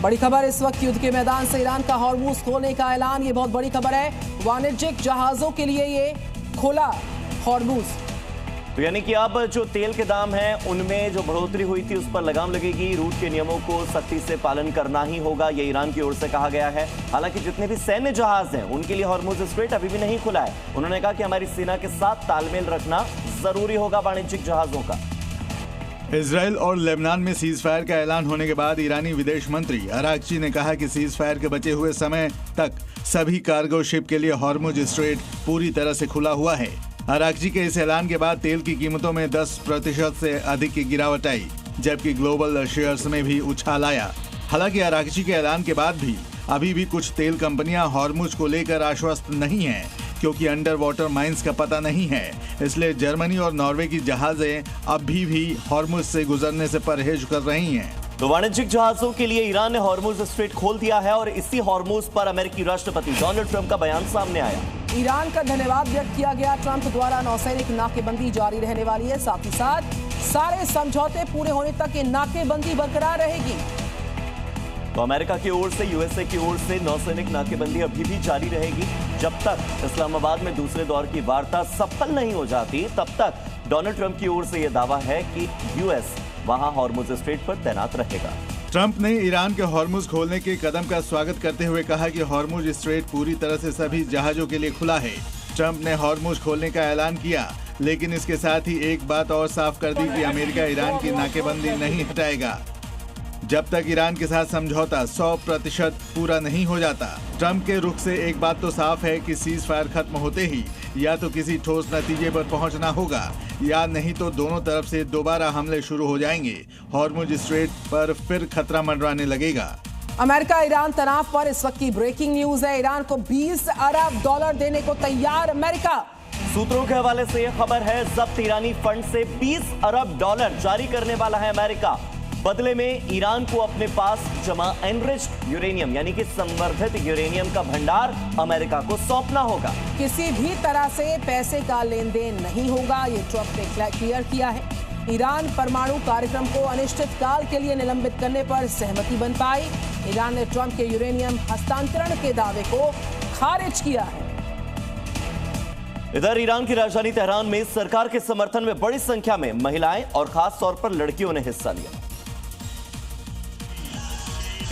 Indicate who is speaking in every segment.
Speaker 1: बड़ी खबर इस वक्त युद्ध के मैदान से ईरान का हॉर्मूज खोलने का ऐलान। ये बहुत बड़ी खबर है। वाणिज्यिक जहाजों के लिए ये खोला हॉर्मूज।
Speaker 2: तो यानी कि अब जो तेल के दाम हैं उनमें जो बढ़ोतरी हुई थी उस पर लगाम लगेगी। रूट के नियमों को सख्ती से पालन करना ही होगा, ये ईरान की ओर से कहा गया है। हालांकि जितने भी सैन्य जहाज हैं उनके लिए हॉर्मूज स्ट्रेट अभी भी नहीं खुला है। उन्होंने कहा कि हमारी सेना के साथ तालमेल रखना जरूरी होगा वाणिज्यिक जहाजों का।
Speaker 3: इजराइल और लेबनान में सीज फायर का ऐलान होने के बाद ईरानी विदेश मंत्री अरागची ने कहा कि सीज फायर के बचे हुए समय तक सभी कार्गो शिप के लिए हॉर्मूज स्ट्रेट पूरी तरह से खुला हुआ है। अरागची के इस ऐलान के बाद तेल की कीमतों में 10% से अधिक की गिरावट आई, जबकि ग्लोबल शेयर्स में भी उछाल आया। हालांकि अरागची के ऐलान के बाद भी अभी भी कुछ तेल कंपनियां हॉर्मूज को लेकर आश्वस्त नहीं हैं, क्योंकि अंडर वाटर माइंस का पता नहीं है। इसलिए जर्मनी और नॉर्वे की जहाजें अभी भी हॉर्मूज से गुजरने से परहेज कर रही हैं।
Speaker 2: तो वाणिज्यिक जहाजों के लिए ईरान ने हॉर्मूज स्ट्रेट खोल दिया है और इसी हॉर्मूज पर अमेरिकी राष्ट्रपति डोनाल्ड ट्रंप का बयान सामने आया।
Speaker 1: ईरान का धन्यवाद व्यक्त किया गया। ट्रंप द्वारा नौसैनिक नाकेबंदी जारी रहने वाली है। साथ ही साथ सारे समझौते पूरे होने तक ये नाकेबंदी बरकरार रहेगी।
Speaker 2: तो अमेरिका की ओर से, यूएसए की ओर से नौसैनिक नाकेबंदी अभी भी जारी रहेगी। जब तक इस्लामाबाद में दूसरे दौर की वार्ता सफल नहीं हो जाती, तब तक डोनाल्ड ट्रंप की ओर से यह दावा है कि यूएस वहां हॉर्मूज स्ट्रेट पर तैनात रहेगा।
Speaker 3: ट्रंप ने ईरान के हॉर्मूज खोलने के कदम का स्वागत करते हुए कहा कि हॉर्मूज स्ट्रेट पूरी तरह से सभी जहाजों के लिए खुला है। ट्रंप ने हॉर्मूज खोलने का ऐलान किया, लेकिन इसके साथ ही एक बात और साफ कर दी कि अमेरिका ईरान की नाकेबंदी नहीं हटाएगा जब तक ईरान के साथ समझौता 100% पूरा नहीं हो जाता। ट्रंप के रुख से एक बात तो साफ है कि सीज फायर खत्म होते ही या तो किसी ठोस नतीजे पर पहुंचना होगा या नहीं तो दोनों तरफ से दोबारा हमले शुरू हो जाएंगे। हॉर्मूज स्ट्रेट पर फिर खतरा मंडराने लगेगा।
Speaker 1: अमेरिका ईरान तनाव पर इस वक्त की ब्रेकिंग न्यूज है। ईरान को $20 अरब देने को तैयार अमेरिका।
Speaker 2: सूत्रों के हवाले से यह खबर है, जब्त ईरानी फंड से $20 अरब जारी करने वाला है अमेरिका। बदले में ईरान को अपने पास जमा एनरिच्ड यूरेनियम यानी कि संवर्धित यूरेनियम का भंडार अमेरिका को सौंपना होगा।
Speaker 1: किसी भी तरह से पैसे का लेन देन नहीं होगा, ये ट्रंप ने क्लियर किया है। ईरान परमाणु कार्यक्रम को अनिश्चित काल के लिए निलंबित करने पर सहमति बन पाई। ईरान ने ट्रंप के यूरेनियम हस्तांतरण के दावे को खारिज किया है।
Speaker 2: इधर ईरान की राजधानी तेहरान में सरकार के समर्थन में बड़ी संख्या में महिलाएं और खास तौर पर लड़कियों ने हिस्सा लिया।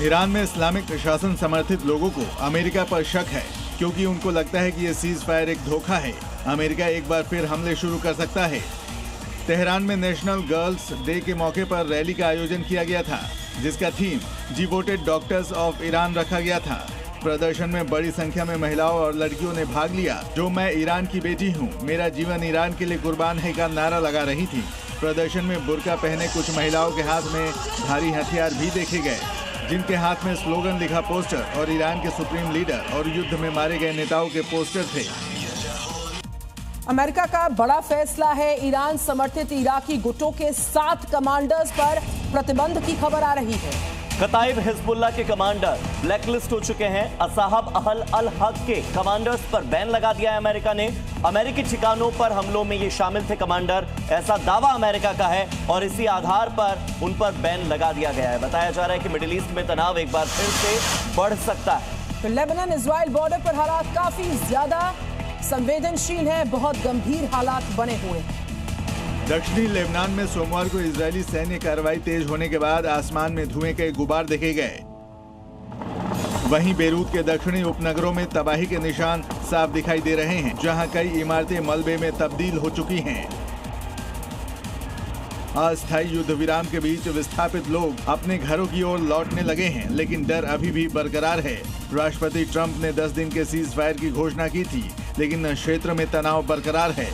Speaker 3: ईरान में इस्लामिक शासन समर्थित लोगों को अमेरिका पर शक है, क्योंकि उनको लगता है कि यह सीज फायर एक धोखा है। अमेरिका एक बार फिर हमले शुरू कर सकता है। तेहरान में नेशनल गर्ल्स डे के मौके पर रैली का आयोजन किया गया था, जिसका theme devoted doctors of Iran रखा गया था। प्रदर्शन में बड़ी संख्या में महिलाओं और लड़कियों ने भाग लिया, जो मैं ईरान की बेटी हूँ, मेरा जीवन ईरान के लिए कुर्बान है का नारा लगा रही थी। प्रदर्शन में बुर्का पहने कुछ महिलाओं के हाथ में भारी हथियार भी देखे गए, जिनके हाथ में स्लोगन लिखा पोस्टर और ईरान के सुप्रीम लीडर और युद्ध में मारे गए नेताओं के पोस्टर थे।
Speaker 1: अमेरिका का बड़ा फैसला है। ईरान समर्थित इराकी गुटों के 7 कमांडर्स पर प्रतिबंध की खबर आ रही है।
Speaker 2: कताइब हिजबुल्लाह के कमांडर ब्लैकलिस्ट हो चुके हैं। असाहब अहल अल हक के कमांडर्स पर बैन लगा दिया है अमेरिका ने। अमेरिकी ठिकानों पर हमलों में ये शामिल थे कमांडर, ऐसा दावा अमेरिका का है और इसी आधार पर उन पर बैन लगा दिया गया है। बताया जा रहा है कि मिडिल ईस्ट में तनाव एक बार फिर से बढ़ सकता है।
Speaker 1: तो लेबनान इजराइल बॉर्डर पर हालात काफी ज्यादा संवेदनशील है। बहुत गंभीर हालात बने हुए हैं।
Speaker 3: दक्षिणी लेबनान में सोमवार को इजरायली सैन्य कार्रवाई तेज होने के बाद आसमान में धुएं के गुबार देखे गए। वहीं बेरूत के दक्षिणी उपनगरों में तबाही के निशान साफ दिखाई दे रहे हैं, जहां कई इमारतें मलबे में तब्दील हो चुकी हैं। अस्थायी युद्ध विराम के बीच विस्थापित लोग अपने घरों की ओर लौटने लगे हैं, लेकिन डर अभी भी बरकरार है। राष्ट्रपति ट्रंप ने 10 दिन के सीज फायर की घोषणा की थी, लेकिन क्षेत्र में तनाव बरकरार है।